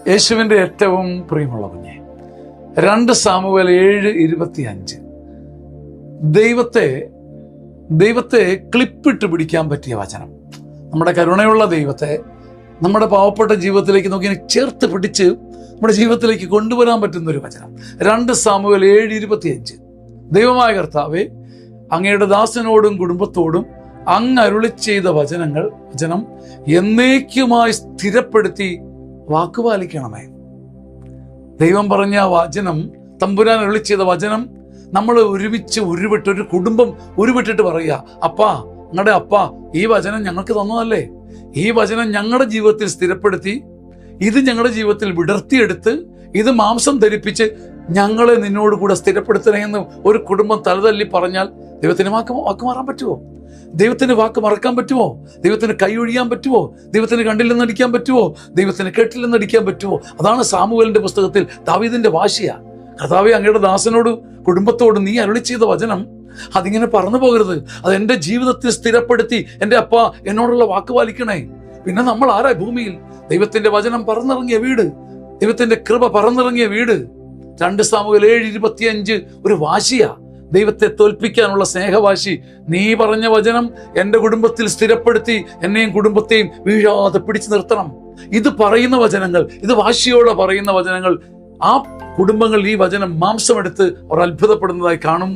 യേശുവിൻ്റെ ഏറ്റവും പ്രിയമുള്ള കുഞ്ഞെ, 2 സാമുവേൽ 7:25 ദൈവത്തെ ക്ലിപ്പിട്ട് പിടിക്കാൻ പറ്റിയ വചനം. നമ്മുടെ കരുണയുള്ള ദൈവത്തെ നമ്മുടെ പാവപ്പെട്ട ജീവിതത്തിലേക്ക് നോക്കി ചേർത്ത് പിടിച്ച് നമ്മുടെ ജീവിതത്തിലേക്ക് കൊണ്ടുവരാൻ പറ്റുന്ന ഒരു വചനം. 2 സാമുവേൽ 7:25 ദൈവമായ കർത്താവേ, അങ്ങയുടെ ദാസനോടും കുടുംബത്തോടും അങ്ങ് അരുളി ചെയ്ത വചനം എന്നേക്കുമായി സ്ഥിരപ്പെടുത്തി വാക്കുപാലിക്കണമേ. ദൈവം പറഞ്ഞ വചനം, തമ്പുരാൻ അരുളി ചെയ്ത വചനം നമ്മൾ ഒരുമിച്ച് ഉരുവിട്ട്, ഒരു കുടുംബം ഉരുവിട്ടിട്ട് പറയുക, അപ്പാ, ഞങ്ങളുടെ അപ്പാ, ഈ വചനം ഞങ്ങൾക്ക് തന്നതല്ലേ, ഈ വചനം ഞങ്ങളുടെ ജീവിതത്തിൽ സ്ഥിരപ്പെടുത്തി, ഇത് ഞങ്ങളുടെ ജീവിതത്തിൽ വിടർത്തിയെടുത്ത്, ഇത് മാംസം ധരിപ്പിച്ച് ഞങ്ങളെ നിന്നോട് കൂടെ സ്ഥിരപ്പെടുത്തണേ എന്ന് ഒരു കുടുംബം തലതല്ലി പറഞ്ഞാൽ ദൈവത്തിന് വാക്ക് മാറാൻ പറ്റുമോ? ദൈവത്തിന് വാക്ക് മറക്കാൻ പറ്റുമോ? ദൈവത്തിന് കൈ ഒഴിയാൻ പറ്റുമോ? ദൈവത്തിന് കണ്ടില്ലെന്നടിക്കാൻ പറ്റുമോ? ദൈവത്തിന് കേട്ടില്ലെന്നടിക്കാൻ പറ്റുമോ? അതാണ് സാമുവേലിന്റെ പുസ്തകത്തിൽ ദാവീദിന്റെ വാശിയ. കർത്താവേ, അങ്ങയുടെ ദാസനോട് കുടുംബത്തോട് നീ അരുളി ചെയ്ത വചനം അതിങ്ങനെ പറന്നു പോകരുത്, അത് എൻ്റെ ജീവിതത്തിൽ സ്ഥിരപ്പെടുത്തി എൻ്റെ അപ്പ എന്നോടുള്ള വാക്ക് പാലിക്കണേ. പിന്നെ നമ്മൾ ആരാ ഭൂമിയിൽ? ദൈവത്തിന്റെ വചനം പറന്നിറങ്ങിയ വീട്, ദൈവത്തിന്റെ കൃപ പറന്നിറങ്ങിയ വീട്. 2 സാമുവേൽ 7:25 ഒരു വാശിയാ, ദൈവത്തെ തോൽപ്പിക്കാനുള്ള സ്നേഹവാശി. നീ പറഞ്ഞ വചനം എൻ്റെ കുടുംബത്തിൽ സ്ഥിരപ്പെടുത്തി എന്നെയും കുടുംബത്തെയും വീഴാതെ പിടിച്ചു നിർത്തണം. ഇത് പറയുന്ന വചനങ്ങൾ, ഇത് വാശിയോടെ പറയുന്ന വചനങ്ങൾ, ആ കുടുംബങ്ങൾ ഈ വചനം മാംസമെടുത്ത് അവർ അത്ഭുതപ്പെടുന്നതായി കാണും.